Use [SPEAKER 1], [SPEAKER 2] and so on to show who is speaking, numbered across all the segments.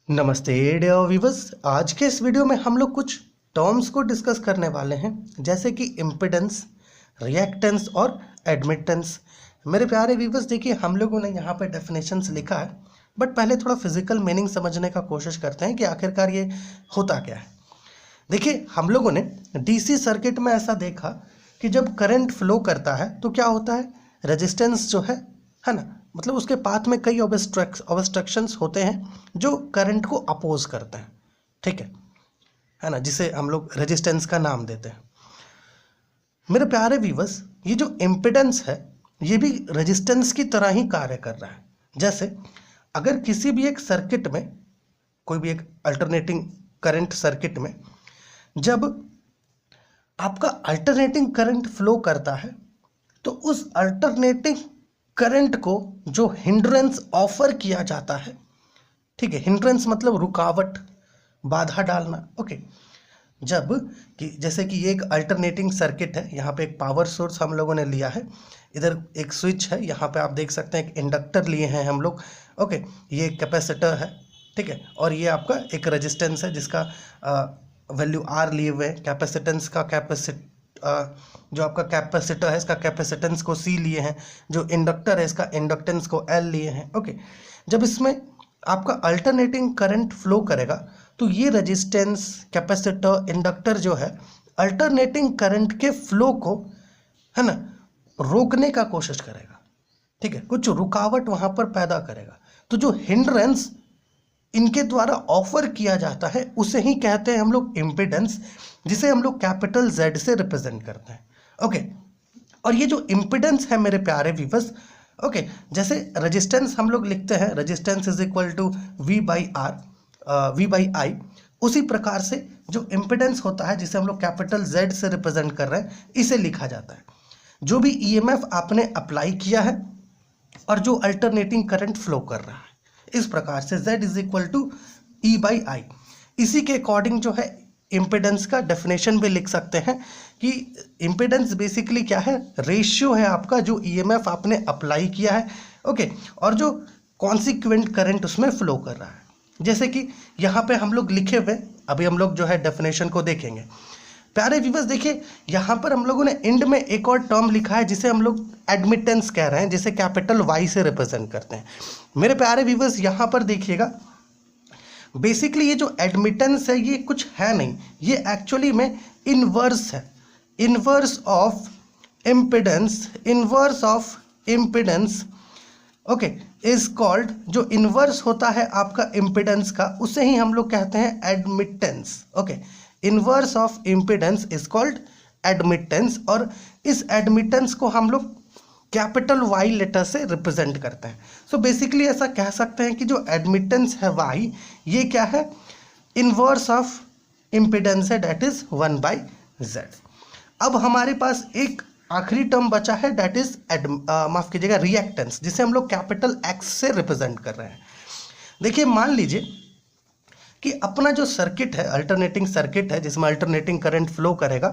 [SPEAKER 1] नमस्ते dear viewers. आज के इस वीडियो में हम लोग कुछ टर्म्स को डिस्कस करने वाले हैं, जैसे कि इम्पिडेंस, रिएक्टेंस और एडमिटेंस। मेरे प्यारे व्यूअर्स, देखिए हम लोगों ने यहाँ पे डेफिनेशंस लिखा है, बट पहले थोड़ा फिजिकल मीनिंग समझने का कोशिश करते हैं कि आखिरकार ये होता क्या है। देखिए हम लोगों ने डीसी सर्किट में ऐसा देखा कि जब करंट फ्लो करता है तो क्या होता है, रेजिस्टेंस जो है ना, मतलब उसके पाथ में कई ऑब्स्ट्रक्शंस होते हैं जो करंट को अपोज करते हैं, ठीक है ना, जिसे हम लोग रेजिस्टेंस का नाम देते हैं। मेरे प्यारे व्यूअर्स, ये जो इम्पिडेंस है ये भी रेजिस्टेंस की तरह ही कार्य कर रहा है। जैसे अगर किसी भी एक सर्किट में, कोई भी एक अल्टरनेटिंग करंट सर्किट में, जब आपका अल्टरनेटिंग करंट फ्लो करता है तो उस अल्टरनेटिंग करंट को जो हिंड्रेंस ऑफर किया जाता है, ठीक है, हिंड्रेंस मतलब रुकावट, बाधा डालना, ओके। जब कि जैसे कि ये एक अल्टरनेटिंग सर्किट है, यहाँ पे एक पावर सोर्स हम लोगों ने लिया है, इधर एक स्विच है, यहाँ पे आप देख सकते हैं एक इंडक्टर लिए हैं हम लोग, ओके। ये एक कैपेसिटर है, ठीक है, और ये आपका एक रेजिस्टेंस है जिसका वैल्यू आर लिए हुए हैं। कैपेसिटेंस का जो आपका कैपेसिटर है इसका कैपेसिटेंस को सी लिए हैं, जो इंडक्टर है इसका इंडक्टेंस को एल लिए हैं, ओके। जब इसमें आपका अल्टरनेटिंग करंट फ्लो करेगा तो ये रेजिस्टेंस, कैपेसिटर, इंडक्टर जो है अल्टरनेटिंग करंट के फ्लो को, है ना, रोकने का कोशिश करेगा, ठीक है, कुछ रुकावट वहां पर पैदा करेगा। तो जो हिंड्रेंस इनके द्वारा ऑफर किया जाता है उसे ही कहते हैं हम लोग इम्पिडेंस, जिसे हम लोग कैपिटल जेड से रिप्रेजेंट करते हैं, ओके। और ये जो इम्पिडेंस है मेरे प्यारे व्यूअर्स, ओके, जैसे रेजिस्टेंस हम लोग लिखते हैं, resistance is equal to V by I, उसी प्रकार से जो इम्पिडेंस होता है जिसे हम लोग कैपिटल जेड से रिप्रेजेंट कर रहे हैं, इसे लिखा जाता है जो भी ईएमएफ आपने अप्लाई किया है और जो अल्टरनेटिंग करंट फ्लो कर रहा है। इस प्रकार से Z is equal to E by I. इसी के अकॉर्डिंग जो है इम्पिडेंस का डेफिनेशन भी लिख सकते हैं कि इम्पिडेंस बेसिकली क्या है, रेशियो है आपका जो ईएमएफ आपने अप्लाई किया है, ओके, और जो कॉन्सिक्वेंट करंट उसमें फ्लो कर रहा है। जैसे कि यहाँ पे हम लोग लिखे हुए, अभी हम लोग जो है डेफिनेशन को देखेंगे। प्यारे व्यूअर्स, देखिए यहाँ पर हम लोगों ने एंड में एक और टर्म लिखा है जिसे हम लोग एडमिटेंस कह रहे हैं, जिसे कैपिटल वाई से रिप्रेजेंट करते हैं। मेरे प्यारे व्यूअर्स, यहाँ पर देखिएगा, बेसिकली ये जो एडमिटेंस है ये कुछ है नहीं, ये एक्चुअली में इनवर्स है, inverse of impedance, okay, is called, जो इनवर्स होता है आपका इम्पिडेंस का उसे ही हम लोग कहते हैं admittance, okay. Inverse of impedance is called admittance, और इस एडमिटेंस को हम लोग कैपिटल वाई लेटर से रिप्रेजेंट करते हैं। सो बेसिकली ऐसा कह सकते हैं कि जो एडमिटेंस है वाई, ये क्या है, इनवर्स ऑफ इम्पिडेंस है, डेट इज 1/z। अब हमारे पास एक आखिरी टर्म बचा है, डेट इज माफ कीजिएगा, रिएक्टेंस, जिसे हम लोग कैपिटल एक्स से रिप्रेजेंट कर रहे हैं। देखिए मान लीजिए कि अपना जो सर्किट है, अल्टरनेटिंग सर्किट है जिसमें अल्टरनेटिंग करंट फ्लो करेगा,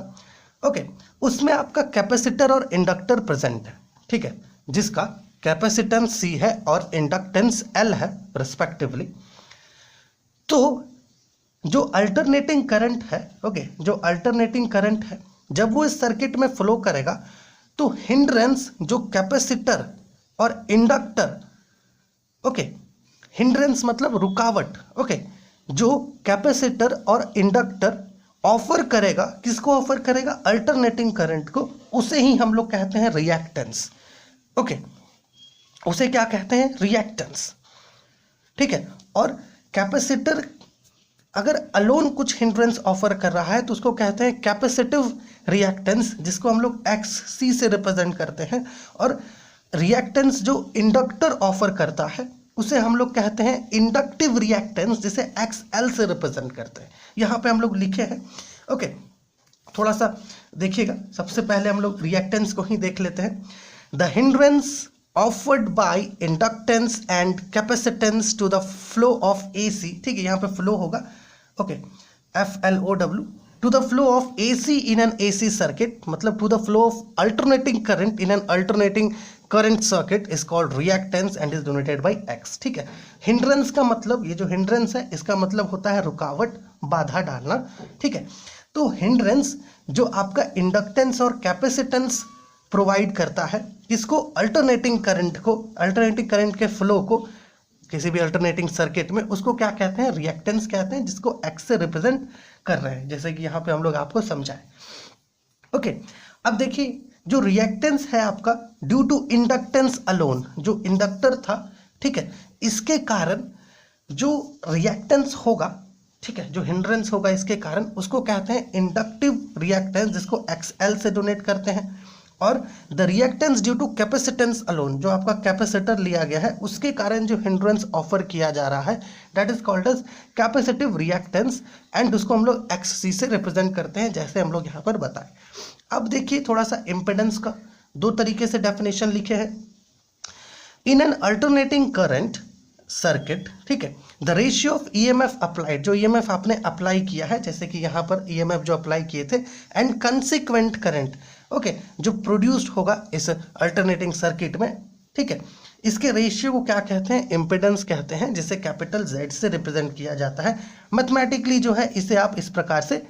[SPEAKER 1] ओके, उसमें आपका कैपेसिटर और इंडक्टर प्रेजेंट है, ठीक है, जिसका कैपेसिटेंस C है और इंडक्टेंस L है रिस्पेक्टिवली। तो जो अल्टरनेटिंग करंट है, ओके, जो अल्टरनेटिंग करंट है जब वो इस सर्किट में फ्लो करेगा तो हिंड्रेंस, जो कैपेसिटर और इंडक्टर, ओके, हिंड्रेंस मतलब रुकावट, ओके, जो कैपेसिटर और इंडक्टर ऑफर करेगा, किसको ऑफर करेगा, अल्टरनेटिंग करंट को, उसे ही हम लोग कहते हैं रिएक्टेंस, ओके, उसे क्या कहते हैं, रिएक्टेंस, ठीक है। और कैपेसिटर अगर अलोन कुछ हिंड्रेंस ऑफर कर रहा है तो उसको कहते हैं कैपेसिटिव रिएक्टेंस, जिसको हम लोग XC से रिप्रेजेंट करते हैं। और रिएक्टेंस जो इंडक्टर ऑफर करता है उसे हम लोग कहते हैं इंडक्टिव रिएक्टेंस, जिसे XL से रिप्रेजेंट करते हैं। यहाँ पे हम लोग लिखे हैं, ओके, थोड़ा सा देखिएगा। सबसे पहले हम लोग रिएक्टेंस को ही देख लेते हैं। The hindrance offered by inductance and capacitance to the flow of AC, ठीक है, यहाँ पे फ्लो होगा, okay, FLOW, to the flow of AC in an AC circuit, मतलब to the flow of alternating current in an alternating current circuit is called reactance and is denoted by X। ठीक है, hindrance का मतलब, ये जो hindrance है इसका मतलब होता है रुकावट, बाधा डालना। ठीक है, तो हिंड्रेंस जो आपका इंडक्टेंस और कैपेसिटेंस प्रोवाइड करता है, इसको अल्टरनेटिंग करंट के फ्लो को किसी भी अल्टरनेटिंग सर्किट में, उसको क्या कहते हैं, रिएक्टेंस कहते हैं, जिसको X से रिप्रेजेंट कर रहे हैं, जैसे कि यहाँ पे हम लोग आपको समझाएं। ओके, अब देखिए जो रिएक्टेंस है आपका ड्यू टू इंडक्टेंस अलोन, जो इंडक्टर था, ठीक है, इसके कारण जो रिएक्टेंस होगा, ठीक है, जो हिंड्रेंस होगा इसके कारण, उसको कहते हैं इंडक्टिव रिएक्टेंस, जिसको XL से डोनेट करते हैं। और the reactance due to capacitance alone, जो आपका कैपेसिटर लिया गया है उसके कारण जो हिंड्रेंस ऑफर किया जा रहा है, that is called as capacitive reactance, and उसको हम लोग XC से रिप्रेजेंट करते हैं, जैसे हम लोग यहाँ पर बताएं। अब देखिए थोड़ा सा इम्पिडेंस का दो तरीके से डेफिनेशन लिखे हैं। इन एन अल्टरनेटिंग करंट सर्किट, ठीक है, the ratio of EMF applied, जो EMF आपने अप्लाई किया है, जैसे कि यहाँ पर EMF जो अप्लाई किए थे, एंड कंसिक्वेंट करंट, ओके, जो प्रोड्यूस्ड होगा इस अल्टरनेटिंग सर्किट में, ठीक है, इसके रेशियो को क्या कहते हैं, इम्पिडेंस कहते हैं, जिसे कैपिटल Z से रिप्रेजेंट किया जाता है। मैथमेटिकली जो है इसे आप इस प्रकार से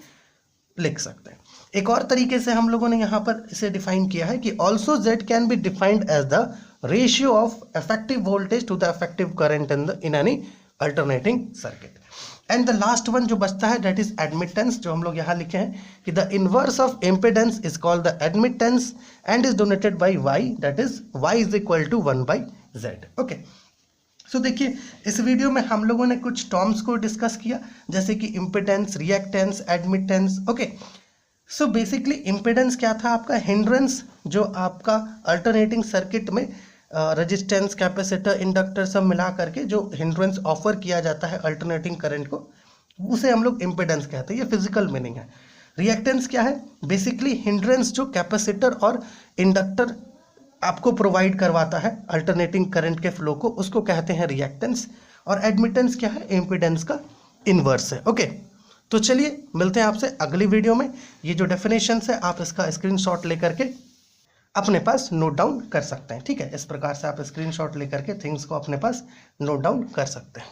[SPEAKER 1] लिख सकते हैं। एक और तरीके से हम लोगों ने यहाँ पर इसे डिफाइन किया है कि also Z can be defined as the ratio of effective voltage to the effective current in any alternating circuit. And the last one जो बचता है दैट इज एडमिटेंस, जो हम लोग यहाँ लिखे हैं कि the inverse of impedance is called the admittance and is denoted by Y, that is Y is equal to 1/Z। Okay, so देखिए इस वीडियो में हम लोगों ने कुछ टर्म्स को डिस्कस किया, जैसे कि impedance, reactance, admittance. Okay, so basically impedance क्या था आपका, हिंड्रेंस, जो आपका अल्टरनेटिंग सर्किट में रेजिस्टेंस, कैपेसिटर, इंडक्टर सब मिला करके जो हिंड्रेंस ऑफर किया जाता है अल्टरनेटिंग करंट को, उसे हम लोग इम्पिडेंस कहते हैं, ये फिजिकल मीनिंग है। रिएक्टेंस क्या है, बेसिकली हिंड्रेंस जो कैपेसिटर और इंडक्टर आपको प्रोवाइड करवाता है अल्टरनेटिंग करंट के फ्लो को, उसको कहते हैं रिएक्टेंस। और एडमिटेंस क्या है, इम्पिडेंस का इनवर्स है। ओके, तो चलिए मिलते हैं आपसे अगली वीडियो में। ये जो डेफिनेशन है आप इसका स्क्रीनशॉट लेकर के अपने पास नोट डाउन कर सकते हैं। ठीक है, इस प्रकार से आप स्क्रीनशॉट लेकर के थिंग्स को अपने पास नोट डाउन कर सकते हैं।